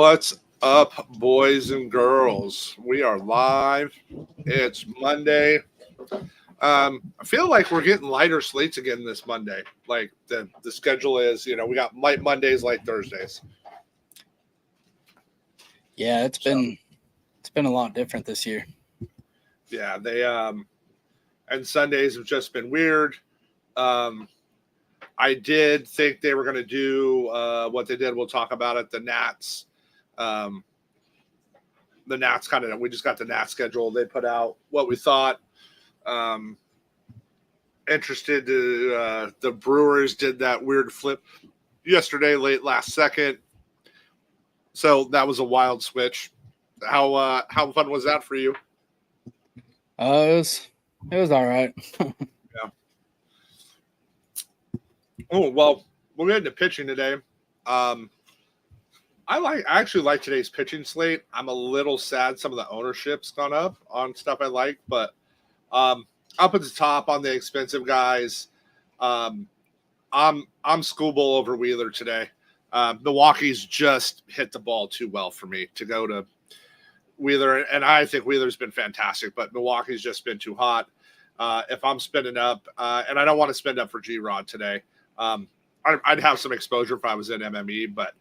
What's up, boys and girls? We are live. It's Monday. I feel like we're getting lighter slates again this Monday. Like the schedule is, we got light Mondays, light Thursdays. Yeah, it's been a lot different this year. Yeah, they and Sundays have just been weird. I did think they were going to do what they did. We'll talk about it. The Nats. The Nats we just got the Nats schedule. They put out what we thought. Interested to the Brewers did that weird flip yesterday, late last second. So that was a wild switch. How fun was that for you? It was all right. Yeah. Oh well, we'll get into pitching today. I actually like today's pitching slate. I'm a little sad some of the ownership's gone up on stuff I like, but up at the top on the expensive guys, I'm schoolboy over Wheeler today. Milwaukee's just hit the ball too well for me to go to Wheeler, and I think Wheeler's been fantastic, but Milwaukee's just been too hot. If I'm spending up, and I don't want to spend up for G-Rod today, I'd have some exposure if I was in MME, but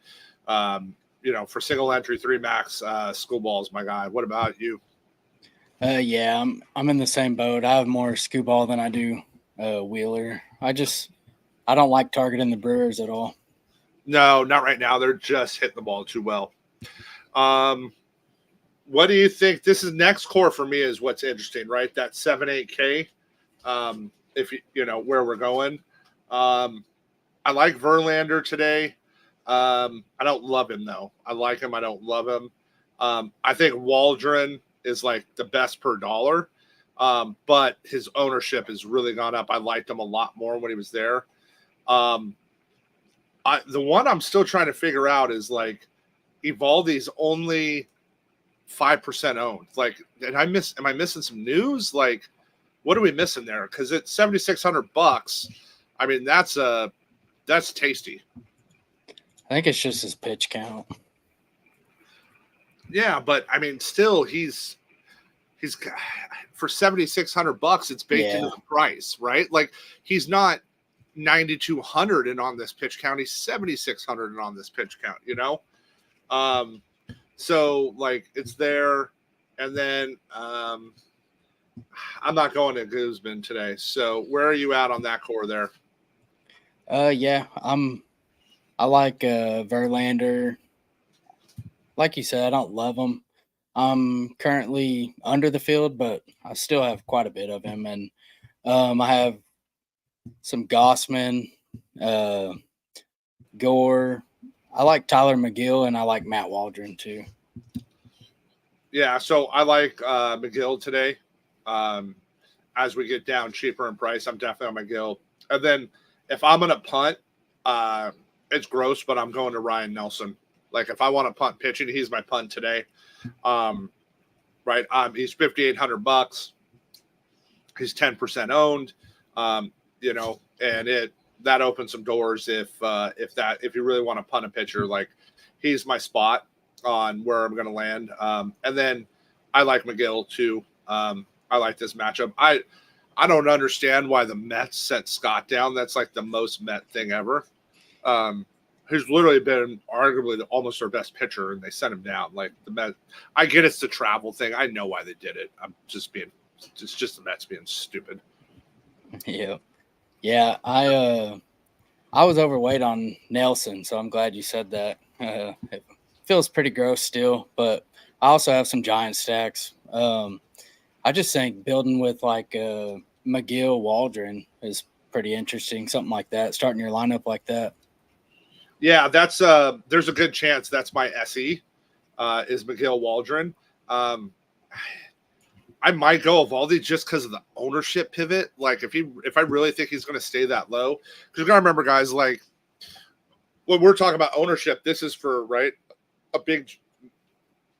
for single entry 3 max, Schoolball's my guy. What about you? Yeah, I'm in the same boat. I have more Schoolball than I do Wheeler. I don't like targeting the Brewers at all. No, not right now. They're just hitting the ball too well. What do you think? This is next core for me is what's interesting, right? That 7-8K. If you know where we're going. I like Verlander today. I don't love him though. I like him. I don't love him. I think Waldron is like the best per dollar. But his ownership has really gone up. I liked him a lot more when he was there. The one I'm still trying to figure out is like Evaldi's only 5% owned. Like, am I missing some news? Like, what are we missing there? Because it's $7,600. I mean, that's tasty. I think it's just his pitch count. Yeah, but I mean, still, he's for $7,600. It's baked into the price, right? Like, he's not 9,200 and on this pitch count. He's 7,600 and on this pitch count. So like it's there, and then I'm not going to Guzman today. So where are you at on that core there? Yeah, I like Verlander. Like you said, I don't love him. I'm currently under the field, but I still have quite a bit of him, and I have some Gossman, Gore. I like Tyler McGill, and I like Matt Waldron too. Yeah, so I like McGill today. As we get down cheaper in price, I'm definitely on McGill. And then if I'm going to punt, it's gross, but I'm going to Ryan Nelson. Like if I want to punt pitching, he's my punt today. Right, he's $5,800. He's 10% owned. And that opens some doors if you really want to punt a pitcher, like he's my spot on where I'm going to land. And then I like McGill too. I like this matchup. I don't understand why the Mets sent Scott down. That's like the most Met thing ever. Who's literally been arguably almost their best pitcher, and they sent him down. Like the Mets, I get it's the travel thing. I know why they did it. It's just the Mets being stupid. Yeah. I was overweight on Nelson, so I'm glad you said that. It feels pretty gross still, but I also have some giant stacks. I just think building with like McGill, Waldron is pretty interesting. Something like that, starting your lineup like that. Yeah, that's there's a good chance that's my SE is McGill Waldron. I might go Evaldi just because of the ownership pivot. Like if I really think he's going to stay that low, because you got to remember, guys, like when we're talking about ownership, this is for a big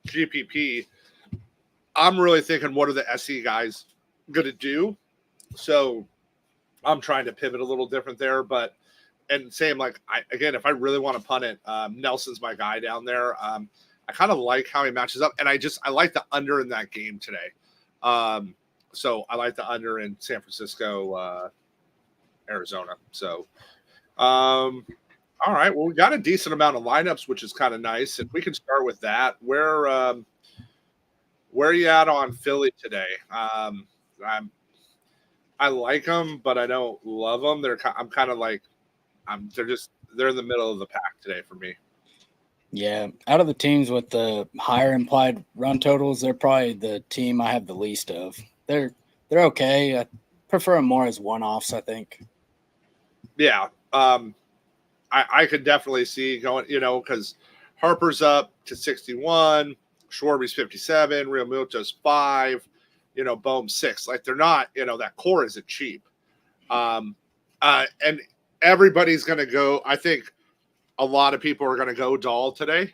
GPP. I'm really thinking, what are the SE guys going to do? So I'm trying to pivot a little different there, and same, like, if I really want to punt it, Nelson's my guy down there. I kind of like how he matches up, and I like the under in that game today. So I like the under in San Francisco, Arizona. So, all right. Well, we got a decent amount of lineups, which is kind of nice, and we can start with that. Where are you at on Philly today? I like them, but I don't love them. I'm kind of like they're in the middle of the pack today for me. Yeah, out of the teams with the higher implied run totals, they're probably the team I have the least of. They're okay. I prefer them more as one-offs, I think. Yeah, I could definitely see going, because Harper's up to 61, Schwarber's 57, Real Muto's 5, Bohm 6. Like they're not, that core isn't cheap. And everybody's going to go. I think a lot of people are going to go Dahl today.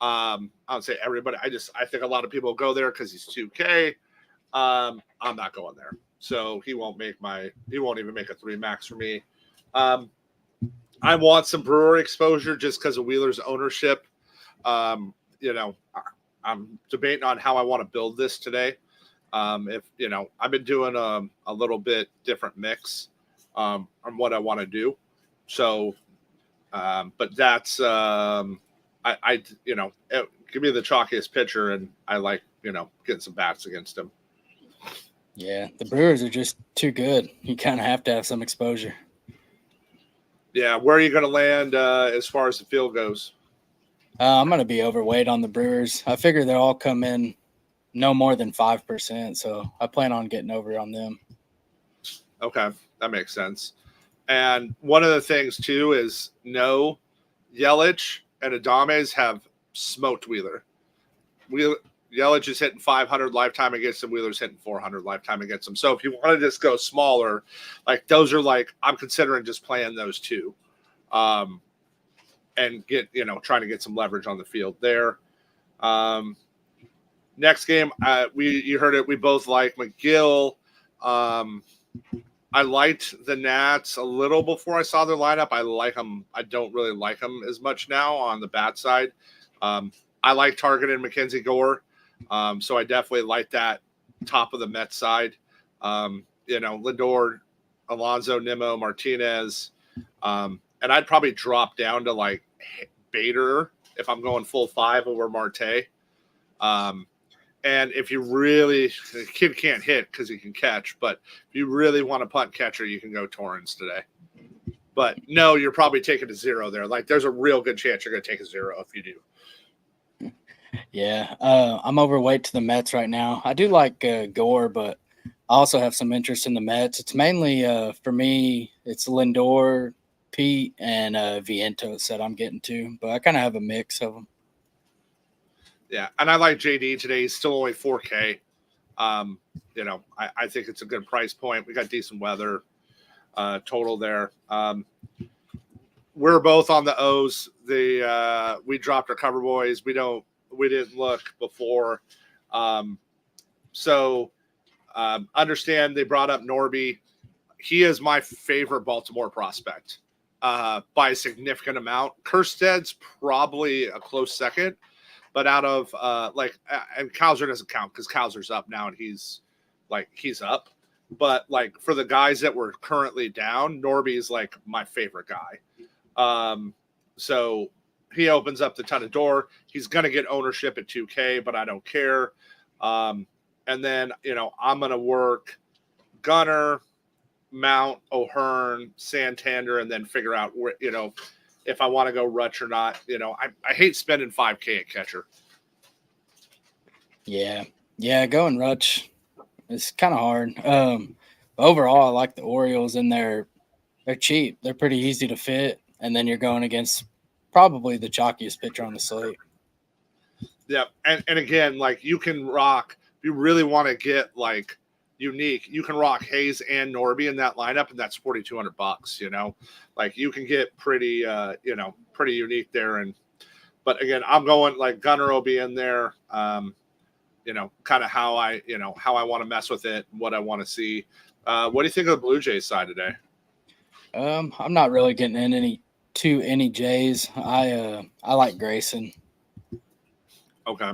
I don't say everybody. I think a lot of people go there because he's 2K. I'm not going there. So he won't even make a 3 max for me. I want some Brewer exposure just because of Wheeler's ownership. I'm debating on how I want to build this today. I've been doing a little bit different mix on what I want to do. So, but that's give me the chalkiest pitcher, and I like getting some bats against him. Yeah, the Brewers are just too good. You kind of have to have some exposure. Yeah, where are you going to land as far as the field goes? I'm going to be overweight on the Brewers. I figure they'll all come in no more than 5%, so I plan on getting over on them. Okay, that makes sense. And one of the things, too, is Yelich and Adames have smoked Wheeler. Yelich is hitting 500 lifetime against him. Wheeler's hitting 400 lifetime against him. So if you want to just go smaller, like those are I'm considering just playing those two, and get trying to get some leverage on the field there. Next game, you heard it. We both like McGill. I liked the Nats a little before I saw their lineup. I like them. I don't really like them as much now on the bat side. I like Target and Mackenzie Gore. So I definitely like that top of the Mets side. Lindor, Alonso, Nimmo, Martinez. And I'd probably drop down to like Bader if I'm going full 5 over Marte. And if you really, the kid can't hit because he can catch, but if you really want a punt catcher, you can go Torrens today. But no, you're probably taking a 0 there. Like there's a real good chance you're going to take a 0 if you do. Yeah, I'm overweight to the Mets right now. I do like Gore, but I also have some interest in the Mets. It's mainly, for me, it's Lindor, Pete, and Vientos that I'm getting to. But I kind of have a mix of them. Yeah, and I like JD today. He's still only 4K. I think it's a good price point. We got decent weather total there. We're both on the O's. We dropped our cover boys. We didn't look before. Understand they brought up Norby. He is my favorite Baltimore prospect by a significant amount. Kersted's probably a close second. But out of and Kowser doesn't count because Kowser's up now and he's up. But like for the guys that were currently down, Norby is like my favorite guy. So he opens up the ton of door. He's gonna get ownership at 2K, but I don't care. And then I'm gonna work Gunner, Mount, O'Hearn, Santander, and then figure out where if I want to go Rutch or not. I hate spending 5K at catcher. Yeah, going Rutch is kind of hard. Overall, I like the Orioles, and they're cheap. They're pretty easy to fit, and then you're going against probably the chalkiest pitcher on the slate. Yeah, and again, like you can rock if you really want to get like unique. You can rock Hayes and Norby in that lineup, and that's $4,200. Like you can get pretty, pretty unique there. But again, I'm going like Gunner will be in there. Kind of how I want to mess with it, and what I want to see. What do you think of the Blue Jays side today? I'm not really getting in any Jays. I like Grayson. Okay.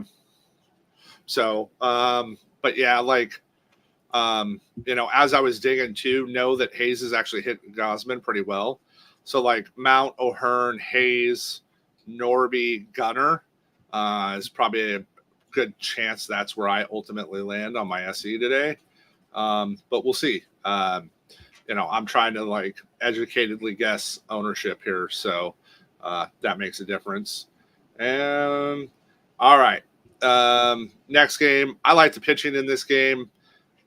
So, but yeah, like, as I was digging too, know that Hayes is actually hitting Gosman pretty well. So like Mount, O'Hearn, Hayes, Norby, Gunner is probably a good chance that's where I ultimately land on my SE today. But we'll see. I'm trying to like educatedly guess ownership here, so that makes a difference. And all right, next game. I like the pitching in this game.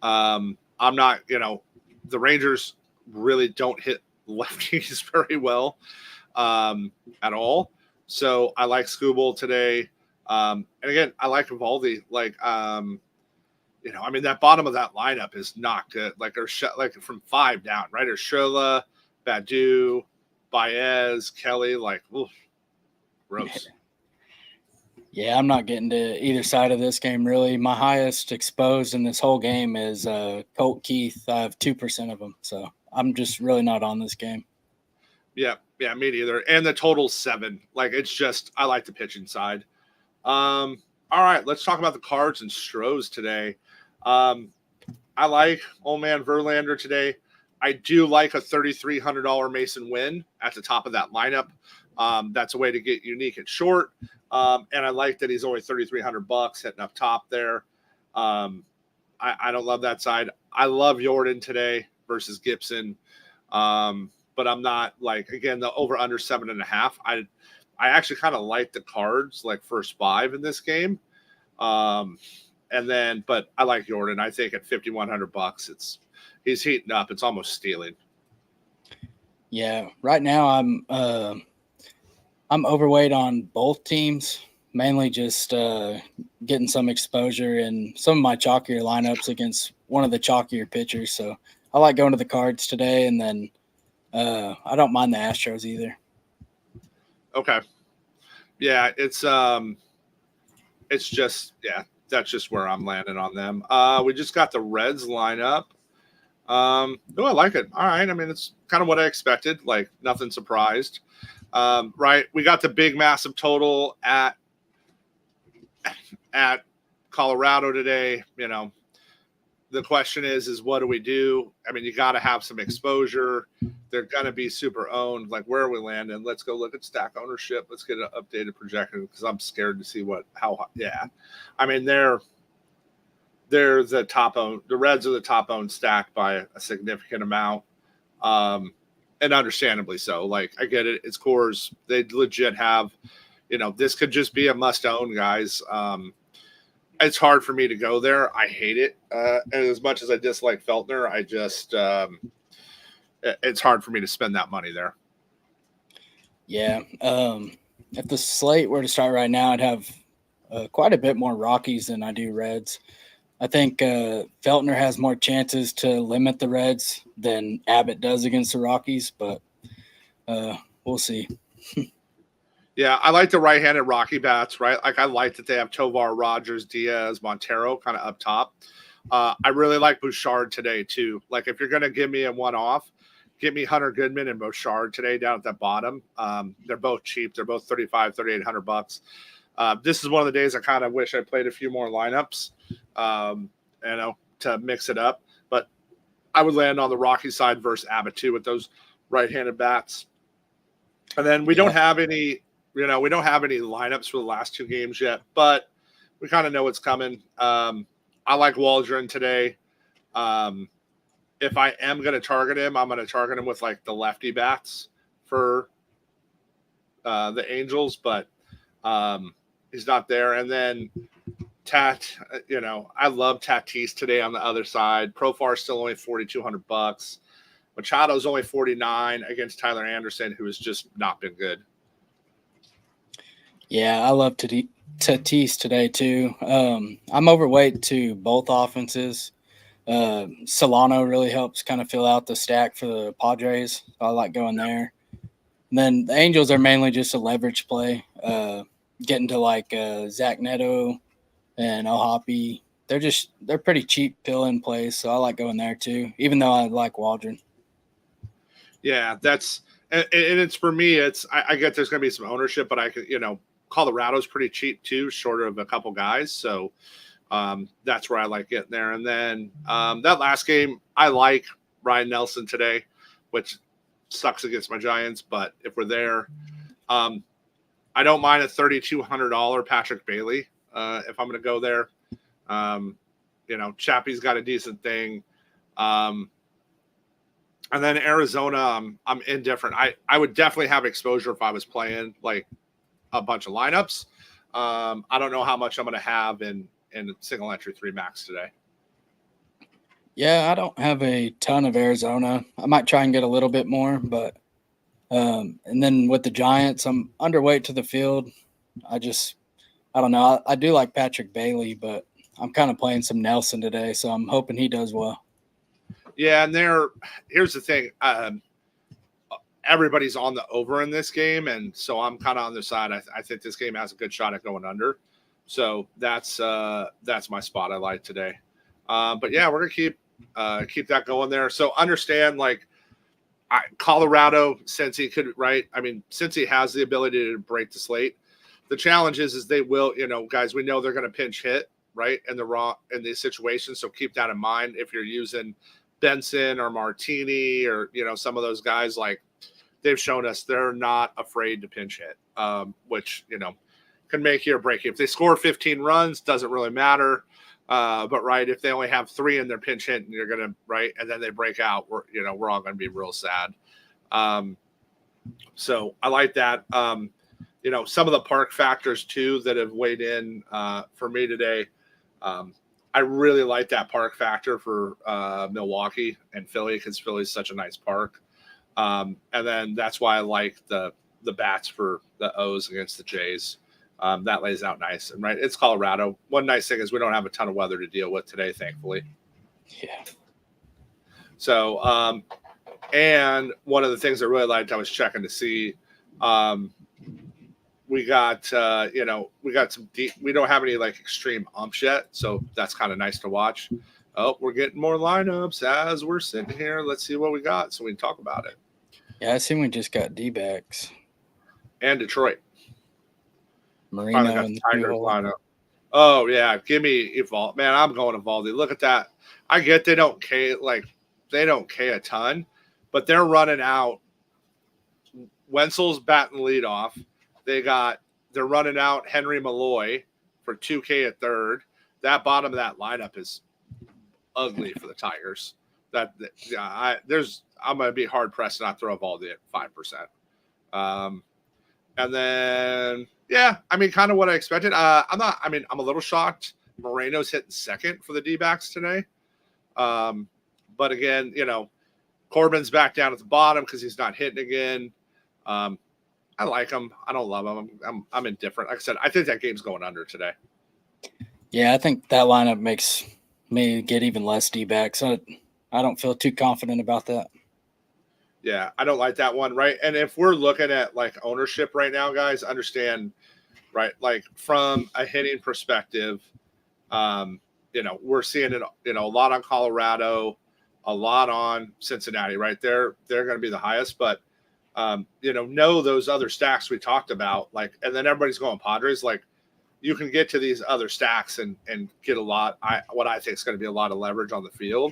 I'm not, the Rangers really don't hit lefties very well at all. So I like Skubal today. And again, I like Evaldi. Like, that bottom of that lineup is not good. Like, like from 5 down, right? Urshela, Badu, Baez, Kelly. Like, oof, gross. Yeah, I'm not getting to either side of this game, really. My highest exposed in this whole game is Colt Keith. I have 2% of them, so I'm just really not on this game. Yeah, me neither. And the total's 7. Like, it's just, I like the pitching side. All right, let's talk about the Cards and Stros today. I like old man Verlander today. I do like a $3,300 Mason win at the top of that lineup. That's a way to get unique at short. And I like that he's only $3,300 hitting up top there. I don't love that side. I love Jordan today versus Gibson. But I'm not like, again, the over under 7.5. I actually kind of like the Cards like first 5 in this game. But I like Jordan. I think at $5,100, he's heating up. It's almost stealing. Yeah, right now I'm overweight on both teams, mainly just getting some exposure in some of my chalkier lineups against one of the chalkier pitchers. So I like going to the Cards today, and then I don't mind the Astros either. Okay. Yeah, it's just, that's just where I'm landing on them. We just got the Reds lineup. I like it. All right. I mean, it's kind of what I expected. Like, nothing surprised. Right. We got the big, massive total at Colorado today. The question is what do we do? I mean, you got to have some exposure. They're going to be super owned. Like, where are we landing? Let's go look at stack ownership. Let's get an updated projection because I'm scared to see yeah. I mean, they're the top owned. The Reds are the top owned stack by a significant amount. And understandably so. Like, I get it. It's Coors. They legit have, this could just be a must own, guys. It's hard for me to go there. I hate it. And as much as I dislike Feltner, I just it's hard for me to spend that money there. Yeah. If the slate were to start right now, I'd have quite a bit more Rockies than I do Reds. I think Feltner has more chances to limit the Reds than Abbott does against the Rockies, but we'll see. Yeah, I like the right-handed Rocky bats, right? Like, I like that they have Tovar, Rogers, Diaz, Montero kind of up top. I really like Bouchard today, too. Like, if you're going to give me a one-off, give me Hunter Goodman and Bouchard today down at the bottom. They're both cheap. They're both $3,800. This is one of the days I kind of wish I played a few more lineups, to mix it up. But I would land on the Rocky side versus Abbott, too, with those right-handed bats. And then we don't have any – we don't have any lineups for the last 2 games yet, but we kind of know what's coming. I like Waldron today. If I am going to target him, I'm going to target him with like the lefty bats for the Angels, but he's not there. And then I love Tatis today on the other side. Profar still only $4,200. Machado's only 49 against Tyler Anderson, who has just not been good. Yeah, I love Tatis today too. I'm overweight to both offenses. Solano really helps kind of fill out the stack for the Padres. I like going there. And then the Angels are mainly just a leverage play. Getting to like Zach Neto and Ohapi. They're pretty cheap fill-in plays, so I like going there too, even though I like Waldron. Yeah, and it's for me, I get there's going to be some ownership, but I could, Colorado's pretty cheap too, short of a couple guys. So that's where I like getting there. And then that last game, I like Ryan Nelson today, which sucks against my Giants. But if we're there, I don't mind a $3,200 Patrick Bailey if I'm going to go there. Chappie's got a decent thing. And then Arizona, I'm indifferent. I would definitely have exposure if I was playing like a bunch of lineups. I don't know how much I'm going to have in single entry 3 max today. Yeah, I don't have a ton of Arizona. I might try and get a little bit more, but and then with the Giants, I'm underweight to the field. I don't know. I do like Patrick Bailey, but I'm kind of playing some Nelson today, so I'm hoping he does well. Yeah, and here's the thing. Everybody's on the over in this game, and so I'm kind of on their side. I think this game has a good shot at going under. So that's my spot I like today. But yeah, we're gonna keep that going there. So understand, like, Colorado, since he could, right? I mean, since he has the ability to break the slate, the challenge is they will, guys, we know they're going to pinch hit, right? In these situations. So keep that in mind. If you're using Benson or Martini or, some of those guys, like, they've shown us they're not afraid to pinch hit, which, can make you or break you. If they score 15 runs, doesn't really matter. But right, if they only have 3 in their pinch hit and you're going to, right, and then they break out, we're all going to be real sad. So I like that. Some of the park factors too that have weighed in for me today. I really like that park factor for Milwaukee and Philly because Philly's such a nice park. And then that's why I like the bats for the O's against the Jays. That lays out nice. And right, it's Colorado. One nice thing is we don't have a ton of weather to deal with today, thankfully. Yeah. So, and one of the things I really liked, I was checking to see, we got some deep, we don't have any like extreme umps yet. So that's kind of nice to watch. Oh, we're getting more lineups as we're sitting here. Let's see what we got so we can talk about it. Yeah, I see we just got D-backs. And Detroit. Marino and the Tigers lineup. Oh yeah, give me Evaldi. Man, I'm going Evaldi. Look at that. I get they don't K a ton, but they're running out. Wenzel's batting lead off. They're running out Henry Malloy for 2K at third. That bottom of that lineup is ugly for the Tigers. I'm gonna be hard pressed to not throw Evaldi at 5%. And then, yeah, I mean, kind of what I expected. I'm a little shocked. Moreno's hitting second for the D-backs today. But again, Corbin's back down at the bottom because he's not hitting again. I like him. I don't love him. I'm indifferent. Like I said, I think that game's going under today. Yeah, I think that lineup makes me get even less D-backs. I don't feel too confident about that. Yeah, I don't like that one, right? And if we're looking at like ownership right now, guys, understand, right? Like from a hitting perspective, we're seeing it, a lot on Colorado, a lot on Cincinnati, right? They're going to be the highest, but know those other stacks we talked about, like, and then everybody's going Padres, like you can get to these other stacks and get what I think is going to be a lot of leverage on the field.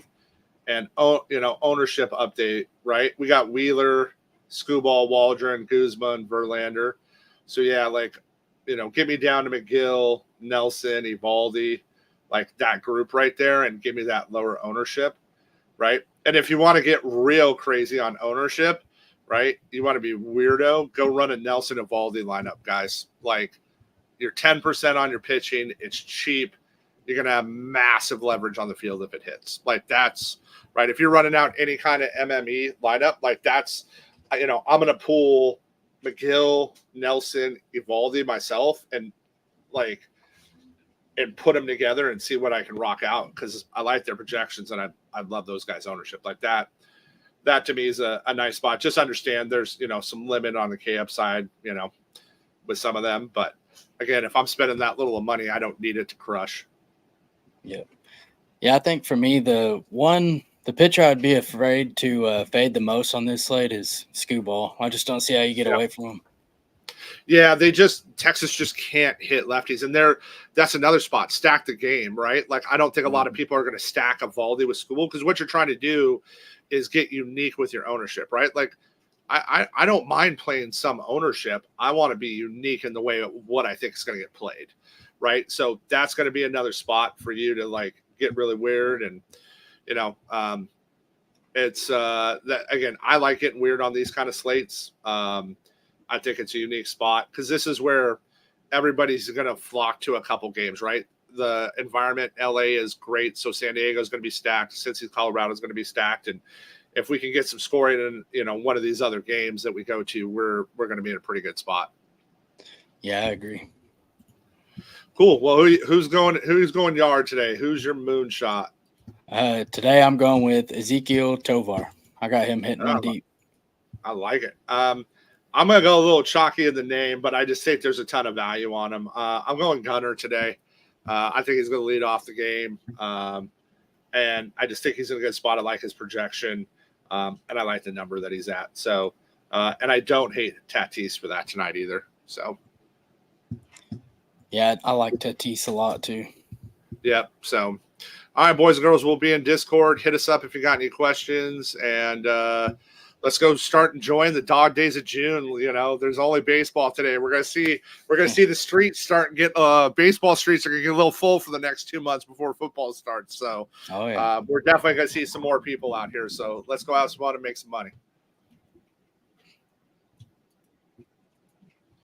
And, ownership update, right? We got Wheeler, Skubal, Waldron, Guzman, Verlander. So, yeah, like, get me down to McGill, Nelson, Evaldi, like that group right there, and give me that lower ownership, right? And if you want to get real crazy on ownership, right, you want to be weirdo, go run a Nelson Evaldi lineup, guys. Like, you're 10% on your pitching. It's cheap. You're going to have massive leverage on the field if it hits. Like, that's right. If you're running out any kind of MME lineup, like that's, I'm going to pull McGill, Nelson, Evaldi myself and put them together and see what I can rock out. Cause I like their projections and I love those guys' ownership like that. That to me is a nice spot. Just understand there's, some limit on the K upside, with some of them. But again, if I'm spending that little of money, I don't need it to crush. Yeah. Yeah, I think for me, the pitcher I'd be afraid to fade the most on this slate is Skubal. I just don't see how you get away from him. Yeah, Texas just can't hit lefties, and that's another spot. Stack the game, right? Like I don't think a lot of people are going to stack Evaldi with School because what you're trying to do is get unique with your ownership, right? Like I don't mind playing some ownership. I want to be unique in the way of what I think is going to get played, right? So that's going to be another spot for you to like get really weird, and you know, it's that again. I like getting weird on these kind of slates. I think it's a unique spot because this is where everybody's going to flock to a couple games, right? The environment, LA is great, so San Diego is going to be stacked. Cincy, Colorado is going to be stacked, and if we can get some scoring in one of these other games that we go to, we're going to be in a pretty good spot. Yeah, I agree. Cool. Well, who's going yard today? Who's your moonshot? Today I'm going with Ezekiel Tovar. I got him hitting one deep. I like it. I'm going to go a little chalky in the name, but I just think there's a ton of value on him. I'm going Gunner today. I think he's going to lead off the game. And I just think he's in a good spot. I like his projection. And I like the number that he's at. So, and I don't hate Tatis for that tonight either. So, yeah, I like Tatis a lot too. Yep. So, all right, boys and girls, we'll be in Discord. Hit us up if you got any questions. And, let's go start enjoying the dog days of June. You know, there's only baseball today. We're gonna see the streets start and get baseball streets are gonna get a little full for the next 2 months before football starts. So we're definitely gonna see some more people out here. So let's go have some fun and make some money.